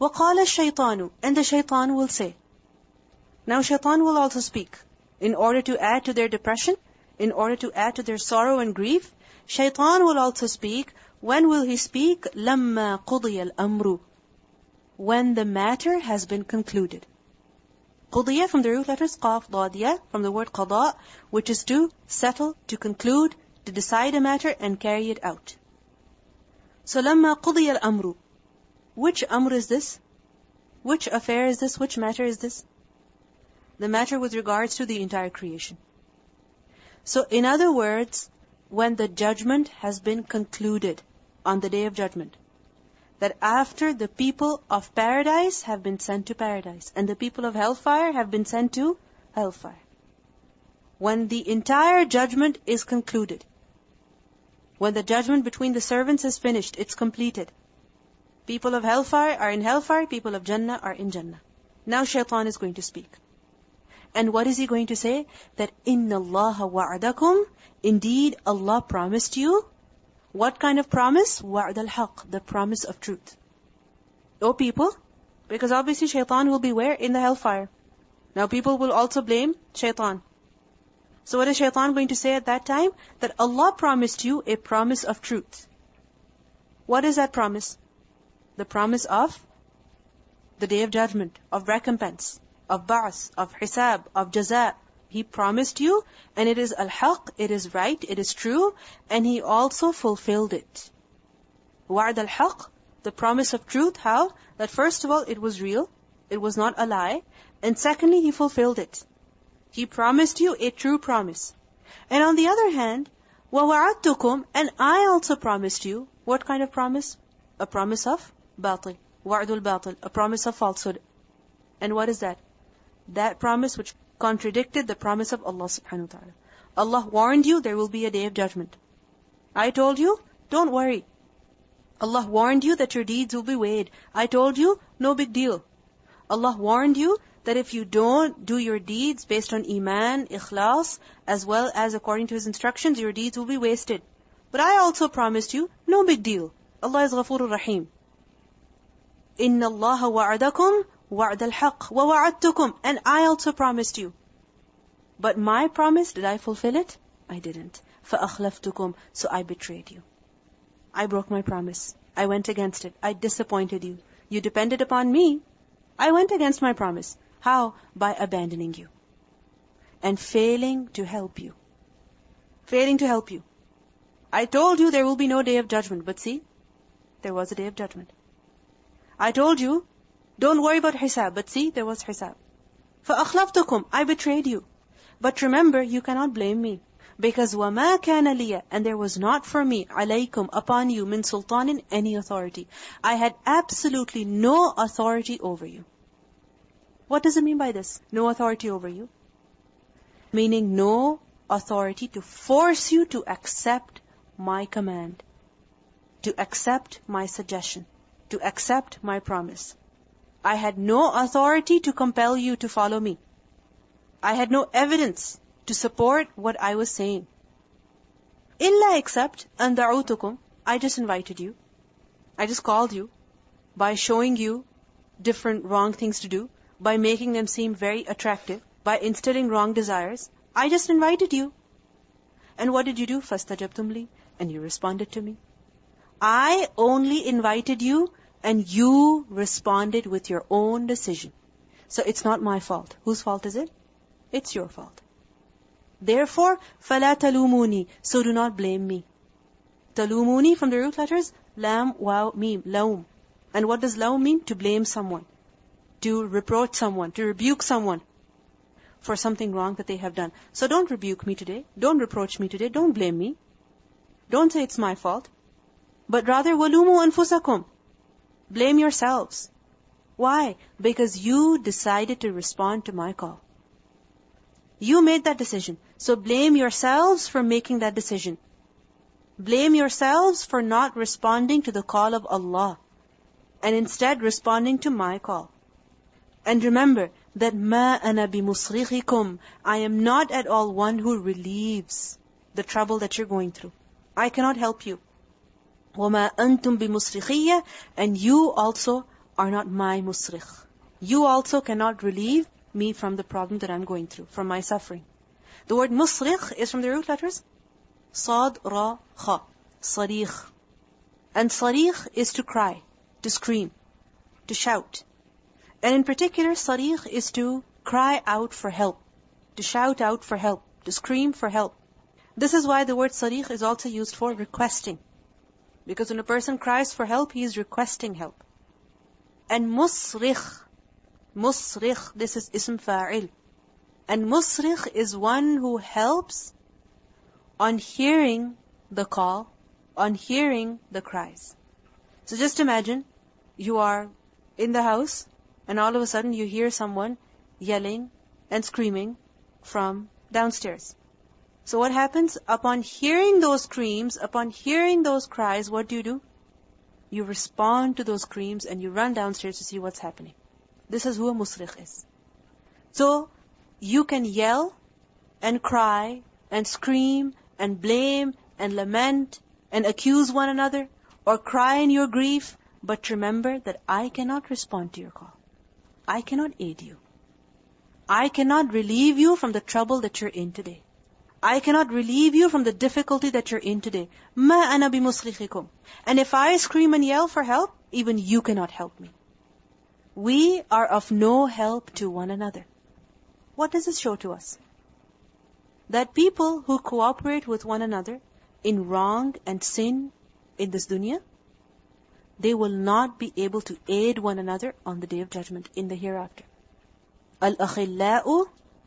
وَقَالَ الشَّيْطَانُ, and the shaitan will say. Now shaitan will also speak. In order to add to their depression, in order to add to their sorrow and grief, shaitan will also speak. When will he speak? لَمَّا قُضِيَ الْأَمْرُ, when the matter has been concluded. قُضِيَ from the root letters قاف ضاد يا, from the word قضاء, which is to settle, to conclude, to decide a matter and carry it out. So لَمَّا قُضِيَ الْأَمْرُ, which amr is this? Which affair is this? Which matter is this? The matter with regards to the entire creation. So in other words, when the judgment has been concluded on the day of judgment, that after the people of paradise have been sent to paradise and the people of hellfire have been sent to hellfire. When the entire judgment is concluded, when the judgment between the servants is finished, it's completed. People of hellfire are in hellfire, people of Jannah are in Jannah. Now shaitan is going to speak. And what is he going to say? That إِنَّ اللَّهَ وَعَدَكُمْ, indeed Allah promised you. What kind of promise? وَعْدَ الْحَقِّ, the promise of truth. O people, because obviously shaitan will be where? In the hellfire. Now people will also blame shaitan. So what is shaitan going to say at that time? That Allah promised you a promise of truth. What is that promise? The promise of the day of judgment, of recompense, of ba'as, of hisab, of jaza. He promised you, and it is al-haq, it is right, it is true, and He also fulfilled it. Wa'ad al-haq, the promise of truth, how? That first of all, it was real, it was not a lie, and secondly, He fulfilled it. He promised you a true promise. And on the other hand, وَوَعَدْتُكُمْ, and I also promised you, what kind of promise? A promise of batil, wa'adul batil, a promise of falsehood. And what is that? That promise which contradicted the promise of Allah subhanahu wa ta'ala. Allah warned you there will be a day of judgment. I told you, don't worry. Allah warned you that your deeds will be weighed. I told you, no big deal. Allah warned you that if you don't do your deeds based on iman, ikhlas, as well as according to His instructions, your deeds will be wasted. But I also promised you, no big deal. Allah is Ghafurur Rahim. إِنَّ اللَّهَ وَعَدَكُمْ وَعْدَ الْحَقِّ وَوَعَدْتُكُمْ, and I also promised you. But my promise, did I fulfill it? I didn't. فَأَخْلَفْتُكُمْ, so I betrayed you. I broke my promise. I went against it. I disappointed you. You depended upon me. I went against my promise. How? By abandoning you. And failing to help you. Failing to help you. I told you there will be no day of judgment, but see, there was a day of judgment. I told you, don't worry about hisab, but see, there was hisab. فَأَخْلَفْتُكُمْ, I betrayed you. But remember, you cannot blame me. Because وَمَا كَانَ لِيَ, and there was not for me, عَلَيْكُمْ, upon you, min sultanin, any authority. I had absolutely no authority over you. What does it mean by this? No authority over you? Meaning no authority to force you to accept my command, to accept my suggestion, to accept my promise. I had no authority to compel you to follow me. I had no evidence to support what I was saying. إِلَّا except أَن دَعُوتُكُمْ, I just invited you. I just called you by showing you different wrong things to do, by making them seem very attractive, by instilling wrong desires. I just invited you. And what did you do? فَاسْتَجَبْتُمْ لِي, and you responded to me. I only invited you, and you responded with your own decision. So it's not my fault. Whose fault is it? It's your fault. Therefore, فَلَا تَلُومُونِي, so do not blame me. تَلُومُونِي from the root letters, lam, waw, mim, laum. And what does laum mean? To blame someone, to reproach someone, to rebuke someone for something wrong that they have done. So don't rebuke me today, don't reproach me today, don't blame me. Don't say it's my fault. But rather, وَلُومُوا أَنفُسَكُمْ, blame yourselves. Why? Because you decided to respond to my call. You made that decision. So blame yourselves for making that decision. Blame yourselves for not responding to the call of Allah, and instead responding to my call. And remember that مَا أَنَا بِمُصْرِخِكُمْ, I am not at all one who relieves the trouble that you're going through. I cannot help you. وَمَا أَنْتُمْ بِمُصْرِخِيَّ, and you also are not my musrikh. You also cannot relieve me from the problem that I'm going through, from my suffering. The word musrikh is from the root letters Sad, Ra, Kha. Sarikh. And sarikh is to cry, to scream, to shout. And in particular, sarikh is to cry out for help, to shout out for help, to scream for help. This is why the word sarikh is also used for requesting. Because when a person cries for help, he is requesting help. And musrikh, this is ism fa'il. And musrikh is one who helps on hearing the call, on hearing the cries. So just imagine, you are in the house, and all of a sudden you hear someone yelling and screaming from downstairs. So what happens? Upon hearing those screams, upon hearing those cries, what do? You respond to those screams and you run downstairs to see what's happening. This is who a musrikh is. So, you can yell and cry and scream and blame and lament and accuse one another or cry in your grief, but remember that I cannot respond to your call. I cannot aid you. I cannot relieve you from the trouble that you're in today. I cannot relieve you from the difficulty that you're in today. Ma ana bimusrikhikum. And if I scream and yell for help, even you cannot help me. We are of no help to one another. What does this show to us? That people who cooperate with one another in wrong and sin in this dunya, they will not be able to aid one another on the Day of Judgment, in the hereafter. Al-akhillau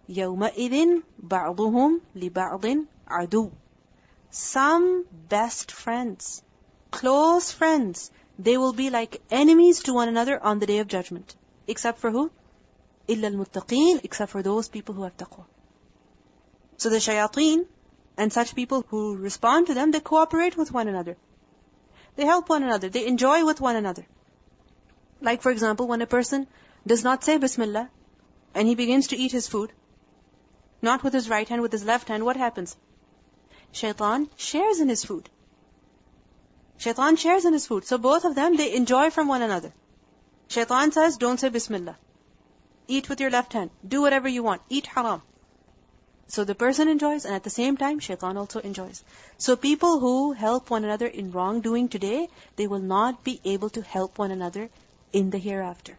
yawma'idhin ba'duhum li ba'din adu. Some best friends, close friends, they will be like enemies to one another on the Day of Judgment. Except for who? Illa al-muttaqeen, except for those people who have taqwa. So the shayateen and such people who respond to them, they cooperate with one another. They help one another. They enjoy with one another. Like for example, when a person does not say Bismillah and he begins to eat his food, not with his right hand, with his left hand, what happens? Shaitan shares in his food. Shaitan shares in his food. So both of them, they enjoy from one another. Shaitan says, don't say Bismillah. Eat with your left hand. Do whatever you want. Eat haram. So the person enjoys, and at the same time, Shaitan also enjoys. So people who help one another in wrongdoing today, they will not be able to help one another in the hereafter.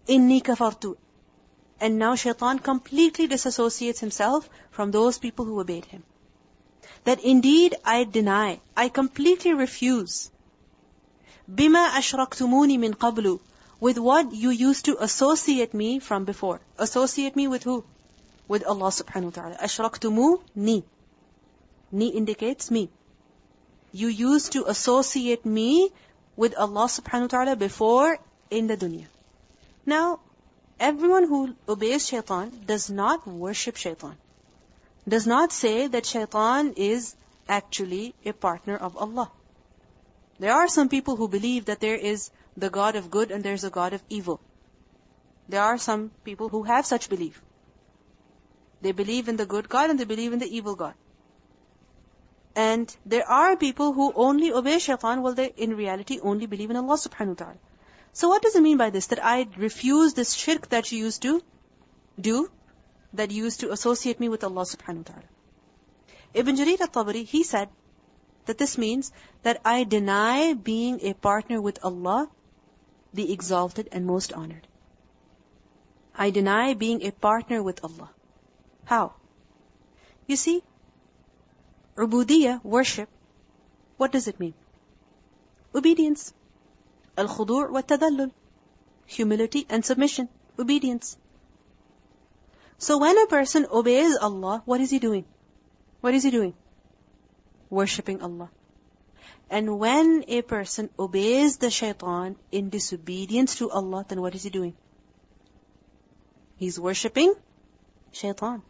Inni kafartu. And now Shaitan completely disassociates himself from those people who obeyed him. That indeed I deny, I completely refuse. Bima ashraktumuni min qablu. With what you used to associate me from before. Associate me with who? With Allah subhanahu wa ta'ala. Ashraktumuni. Ni indicates me. You used to associate me with Allah subhanahu wa ta'ala before in the dunya. Now, everyone who obeys shaitan does not worship shaitan. Does not say that shaitan is actually a partner of Allah. There are some people who believe that there is the God of good and there is a God of evil. There are some people who have such belief. They believe in the good God and they believe in the evil God. And there are people who only obey shaitan while they in reality only believe in Allah subhanahu wa ta'ala. So what does it mean by this? That I refuse this shirk that you used to do, that you used to associate me with Allah subhanahu wa ta'ala. Ibn Jarir al-Tabari, he said that this means that I deny being a partner with Allah, the exalted and most honored. I deny being a partner with Allah. How? You see, ubudiyya, worship, what does it mean? Obedience. Al-khudu' wa tadallul. Humility and submission. Obedience. So when a person obeys Allah, what is he doing? What is he doing? Worshipping Allah. And when a person obeys the shaitan in disobedience to Allah, then what is he doing? He's worshipping shaitan.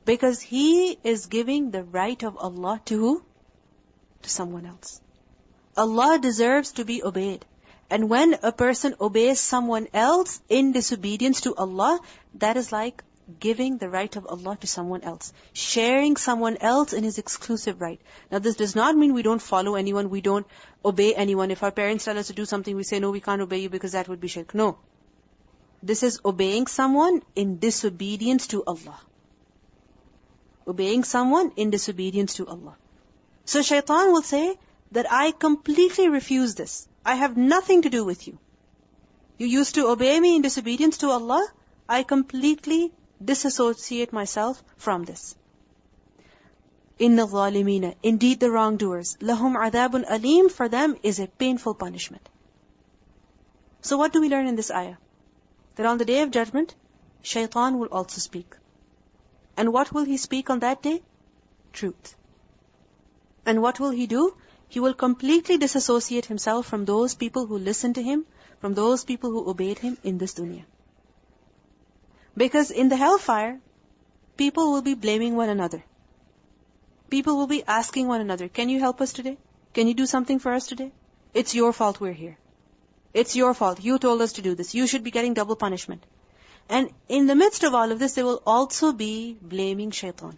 Because he is giving the right of Allah to who? To someone else. Allah deserves to be obeyed. And when a person obeys someone else in disobedience to Allah, that is like giving the right of Allah to someone else, sharing someone else in His exclusive right. Now this does not mean we don't follow anyone, we don't obey anyone. If our parents tell us to do something, we say, no, we can't obey you because that would be shirk. No. This is obeying someone in disobedience to Allah. Obeying someone in disobedience to Allah. So shaitan will say that I completely refuse this. I have nothing to do with you. You used to obey me in disobedience to Allah. I completely disassociate myself from this. Inna zalimina, indeed the wrongdoers, lahum adabun alim, for them is a painful punishment. So what do we learn in this ayah? That on the day of judgment, shaitan will also speak. And what will he speak on that day? Truth. And what will he do? He will completely disassociate himself from those people who listened to him, from those people who obeyed him in this dunya. Because in the hellfire, people will be blaming one another. People will be asking one another, can you help us today? Can you do something for us today? It's your fault we're here. It's your fault. You told us to do this. You should be getting double punishment. And in the midst of all of this, they will also be blaming shaitan.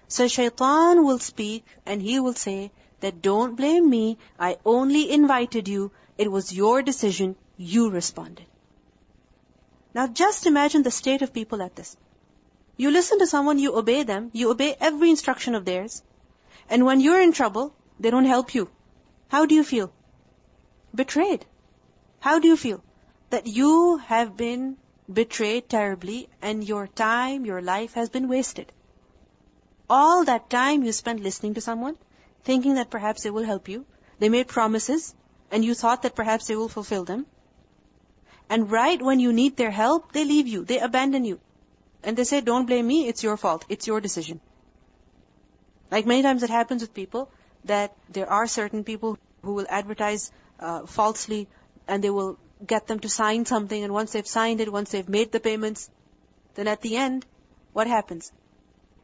So shaitan will speak and he will say that don't blame me. I only invited you. It was your decision. You responded. Now just imagine the state of people at this. You listen to someone, you obey them, you obey every instruction of theirs. And when you're in trouble, they don't help you. How do you feel? Betrayed. How do you feel? That you have been betrayed terribly and your time, your life has been wasted. All that time you spent listening to someone, thinking that perhaps they will help you. They made promises and you thought that perhaps they will fulfill them. And right when you need their help, they leave you, they abandon you. And they say, don't blame me, it's your fault, it's your decision. Like many times it happens with people, that there are certain people who will advertise falsely and they will get them to sign something, and once they've signed it, once they've made the payments, then at the end, what happens?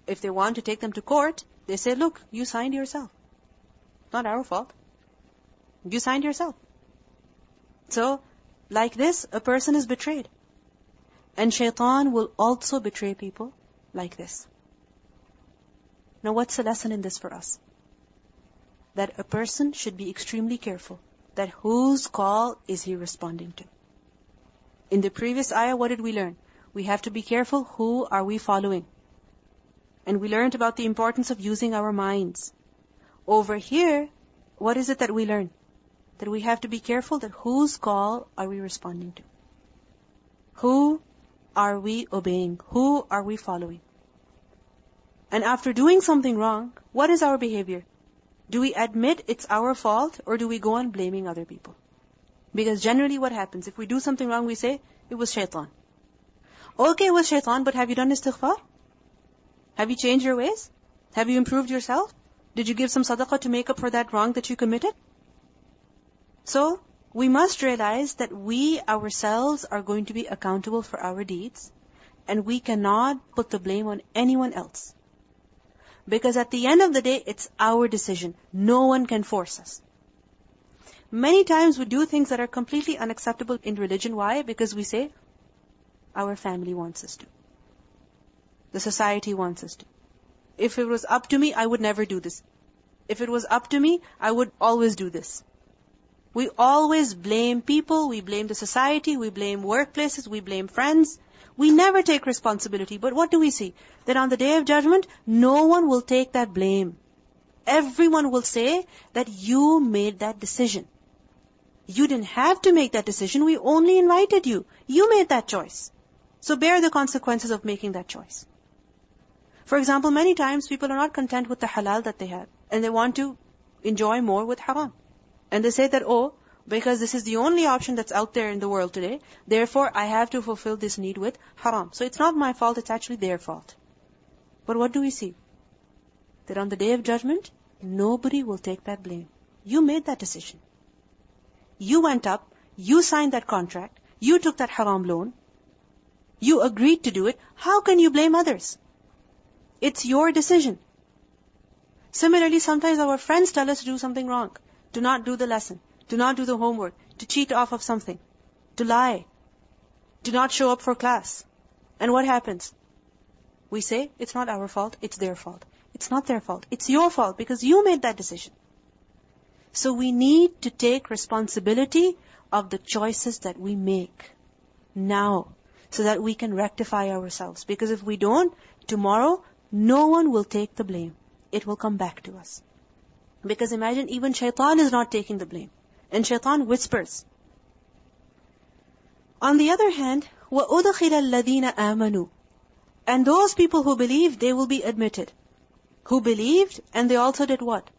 If they want to take them to court, they say, look, you signed yourself. Not our fault. You signed yourself. So, like this, a person is betrayed. And shaitan will also betray people like this. Now what's the lesson in this for us? That a person should be extremely careful that whose call is he responding to. In the previous ayah, what did we learn? We have to be careful, who are we following? And we learned about the importance of using our minds. Over here, what is it that we learn? That we have to be careful that whose call are we responding to? Who are we obeying? Who are we following? And after doing something wrong, what is our behavior? Do we admit it's our fault or do we go on blaming other people? Because generally what happens, if we do something wrong, we say, it was shaitan. Okay, it was shaitan, but have you done istighfar? Have you changed your ways? Have you improved yourself? Did you give some sadaqah to make up for that wrong that you committed? So, we must realize that we ourselves are going to be accountable for our deeds, and we cannot put the blame on anyone else. Because at the end of the day, it's our decision. No one can force us. Many times we do things that are completely unacceptable in religion. Why? Because we say, our family wants us to. The society wants us to. If it was up to me, I would never do this. If it was up to me, I would always do this. We always blame people, we blame the society, we blame workplaces, we blame friends. We never take responsibility. But what do we see? That on the day of judgment, no one will take that blame. Everyone will say that you made that decision. You didn't have to make that decision. We only invited you. You made that choice. So bear the consequences of making that choice. For example, many times people are not content with the halal that they have. And they want to enjoy more with haram. And they say that, oh, because this is the only option that's out there in the world today, therefore I have to fulfill this need with haram. So it's not my fault, it's actually their fault. But what do we see? That on the day of judgment, nobody will take that blame. You made that decision. You went up, you signed that contract, you took that haram loan, you agreed to do it. How can you blame others? It's your decision. Similarly, sometimes our friends tell us to do something wrong, to not do the lesson, to not do the homework, to cheat off of something, to lie, to not show up for class. And what happens? We say, it's not our fault, it's their fault. It's not their fault, it's your fault because you made that decision. So we need to take responsibility of the choices that we make now, so that we can rectify ourselves. Because if we don't, tomorrow, no one will take the blame. It will come back to us. Because imagine, even shaitan is not taking the blame. And shaitan whispers. On the other hand, وَأُدْخِلَ الَّذِينَ آمَنُوا, and those people who believe, they will be admitted. Who believed, and they also did what?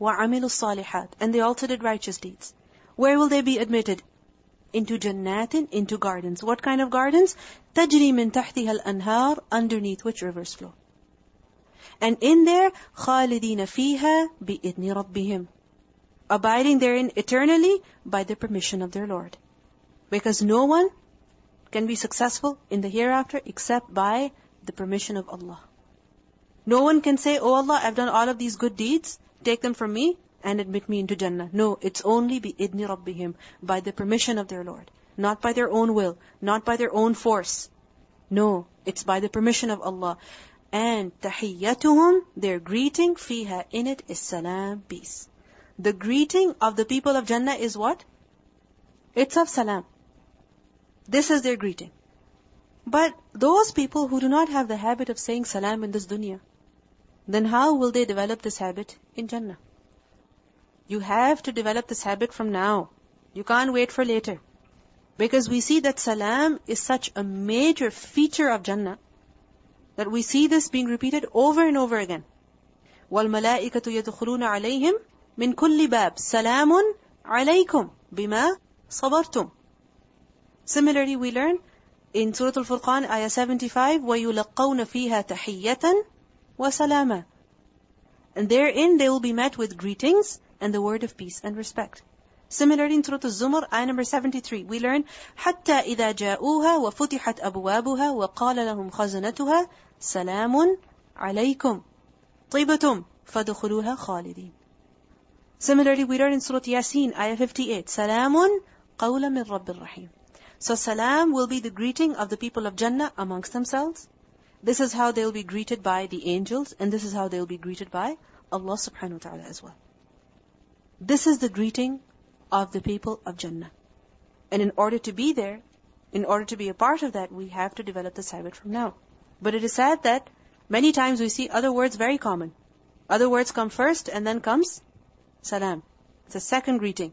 وَعَمِلُوا الصَّالِحَاتِ, and they also did righteous deeds. Where will they be admitted? Into jannatin, into gardens. What kind of gardens? تَجْرِي مِن تَحْتِهَا الْأَنْهَارِ, underneath which rivers flow. And in there, خَالِدِينَ فِيهَا بِإِذْنِ رَبِّهِمْ, abiding therein eternally by the permission of their Lord. Because no one can be successful in the hereafter except by the permission of Allah. No one can say, oh Allah, I've done all of these good deeds, take them from me and admit me into Jannah. No, it's only بِإِذْنِ رَبِّهِمْ, by the permission of their Lord. Not by their own will, not by their own force. No, it's by the permission of Allah. And تَحِيَّتُهُمْ, their greeting, فِيهَا, in it, is salam, peace. The greeting of the people of Jannah is what? It's of salam. This is their greeting. But those people who do not have the habit of saying salam in this dunya, then how will they develop this habit in Jannah? You have to develop this habit from now. You can't wait for later. Because we see that salam is such a major feature of Jannah, that we see this being repeated over and over again. وَالْمَلَائِكَةُ يَدْخُلُونَ عَلَيْهِمْ مِنْ كُلِّ بَابٍ سَلَامٌ عَلَيْكُمْ بِمَا صَبَرْتُمْ. Similarly, we learn in Surah Al-Furqan, ayah 75, وَيُلَقَّوْنَ فِيهَا تَحِيَّةً وَسَلَامًا. And therein they will be met with greetings and the word of peace and respect. Similarly, in Surah Al-Zumar, ayah number 73, we learn, حَتَّى إِذَا جَاءُوهَا وَفُتِحَتْ أَبْوَابُهَا وَقَالَ لَهُمْ خَزَنَتُهَا سَلَامٌ عَلَيْكُمْ طِيبَتُمْ فَادْخُلُوهَا خَالِدِينَ. Similarly, we learn in Surah Yasin, ayah 58, سَلَامٌ قَوْلًا مِّن رَبِّ الرَّحِيمِ. So salam will be the greeting of the people of Jannah amongst themselves. This is how they'll be greeted by the angels, and this is how they'll be greeted by Allah subhanahu wa ta'ala as well. This is the greeting of the people of Jannah. And in order to be there, in order to be a part of that, we have to develop this habit from now. But it is sad that many times we see other words very common. Other words come first, and then comes salam. It's a second greeting.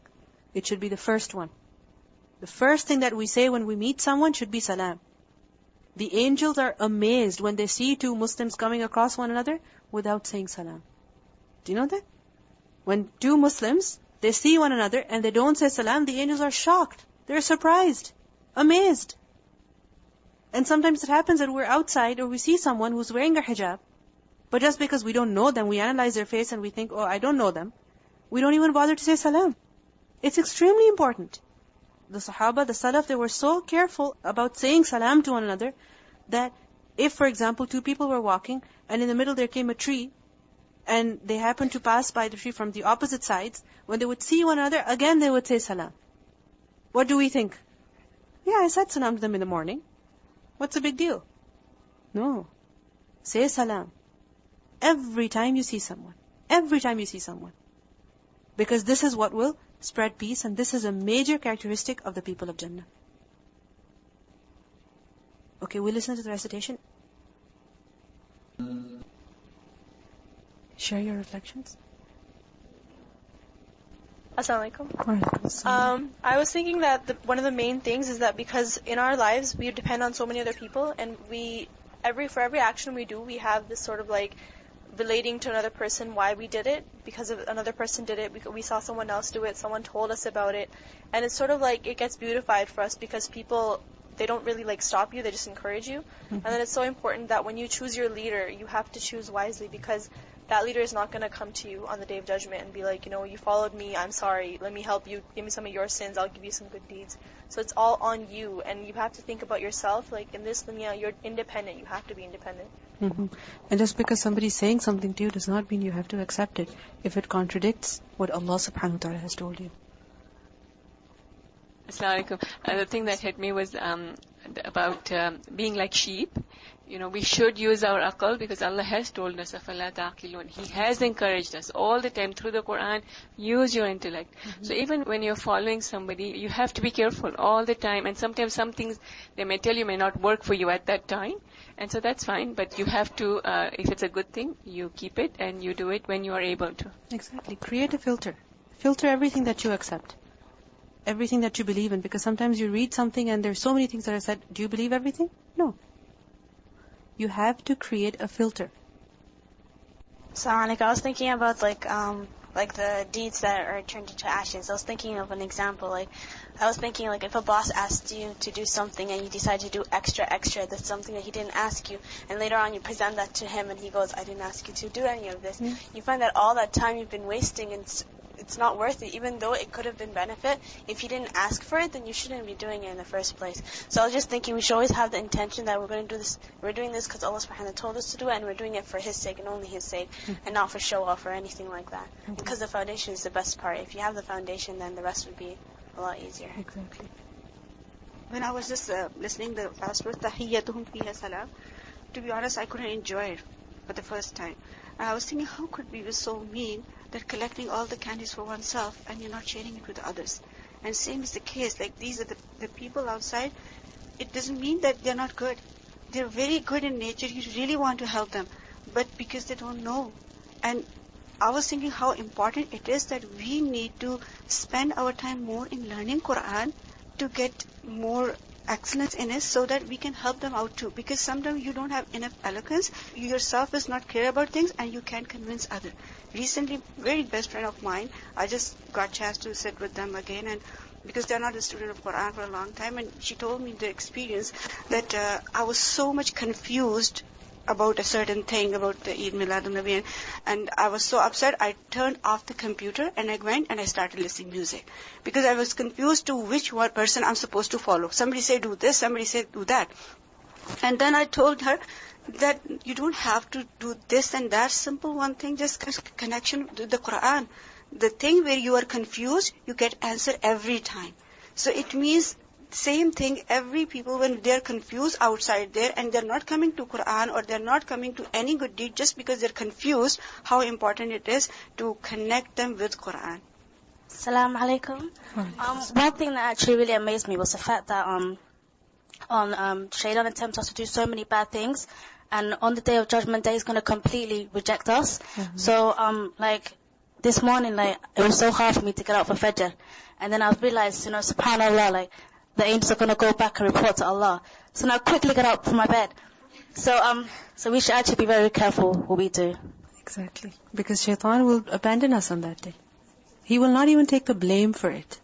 It should be the first one. The first thing that we say when we meet someone should be salam. The angels are amazed when they see two Muslims coming across one another without saying salam. Do you know that? When two Muslims, they see one another and they don't say salam, the angels are shocked. They're surprised, amazed. And sometimes it happens that we're outside or we see someone who's wearing a hijab, but just because we don't know them, we analyze their face and we think, oh, I don't know them. We don't even bother to say salam. It's extremely important. The Sahaba, the Salaf, they were so careful about saying salam to one another that if, for example, two people were walking and in the middle there came a tree and they happened to pass by the tree from the opposite sides, when they would see one another, again they would say salam. What do we think? Yeah, I said salam to them in the morning. What's the big deal? No. Say salam. Every time you see someone. Every time you see someone. Because this is what will spread peace, and this is a major characteristic of the people of Jannah. Okay, we listen to the recitation. Share your reflections. Assalamualaikum. I was thinking that one of the main things is that because in our lives we depend on so many other people, and for every action we do, we have this sort of like relating to another person why we did it, because of another person did it, because we saw someone else do it, someone told us about it, and it's sort of like it gets beautified for us because people, they don't really like stop you, they just encourage you. And then it's so important that when you choose your leader, you have to choose wisely, because that leader is not going to come to you on the day of judgment and be like, you followed me, I'm sorry, let me help you, give me some of your sins, I'll give you some good deeds. So it's all on you, and you have to think about yourself. Like in this dunya, you're independent, you have to be independent. And just because somebody's saying something to you does not mean you have to accept it if it contradicts what Allah subhanahu wa ta'ala has told you. Assalamu alaikum. The thing that hit me was about being like sheep. We should use our aql because Allah has told us, أَفَلَا تَعْقِلُونَ. He has encouraged us all the time through the Quran, use your intellect. So even when you're following somebody, you have to be careful all the time. And sometimes some things they may tell you may not work for you at that time. And so that's fine. But you have to, if it's a good thing, you keep it and you do it when you are able to. Exactly. Create a filter. Filter everything that you accept. Everything that you believe in. Because sometimes you read something and there's so many things that are said. Do you believe everything? No. You have to create a filter. So, I was thinking about like the deeds that are turned into ashes. I was thinking of an example. I was thinking if a boss asked you to do something and you decide to do extra, that's something that he didn't ask you, and later on you present that to him and he goes, I didn't ask you to do any of this. You find that all that time you've been wasting, and it's not worth it, even though it could have been benefit. If you didn't ask for it, then you shouldn't be doing it in the first place. So I was just thinking we should always have the intention that we're going to do this. We're doing this because Allah subhanahu wa ta'ala told us to do it, and we're doing it for His sake and only His sake, and not for show off or anything like that. Because the foundation is the best part. If you have the foundation, then the rest would be a lot easier. Exactly. When I was just listening the last verse, تَحِيَّتُهُمْ فِيهَا سَلَامٌ, to be honest, I couldn't enjoy it for the first time. And I was thinking, how could we be so mean that collecting all the candies for oneself and you're not sharing it with others? And same is the case. These are the people outside. It doesn't mean that they're not good. They're very good in nature. You really want to help them. But because they don't know. And I was thinking how important it is that we need to spend our time more in learning Quran to get more excellence in it, so that we can help them out too. Because sometimes you don't have enough eloquence, you yourself is not clear about things, and you can't convince others. Recently, very best friend of mine, I just got a chance to sit with them again, and because they're not a student of Quran for a long time, and she told me the experience that I was so much confused about a certain thing about the Eid Milad-un-Nabi, and I was so upset, I turned off the computer and I went and I started listening music, because I was confused to which one person I'm supposed to follow. Somebody said do this, somebody said do that, and then I told her that you don't have to do this and that, simple one thing, just connection to the Quran. The thing where you are confused, you get answer every time. So it means same thing, every people when they're confused outside there and they're not coming to Quran or they're not coming to any good deed just because they're confused, how important it is to connect them with Quran. Assalamu alaikum. One thing that actually really amazed me was the fact that Shaitan attempts us to do so many bad things, and on the day of Judgment Day, he's going to completely reject us. So, this morning, it was so hard for me to get up for Fajr, and then I realized, subhanAllah, the angels are going to go back and report to Allah. So now I quickly got up from my bed. So we should actually be very careful what we do. Exactly. Because Shaitan will abandon us on that day. He will not even take the blame for it.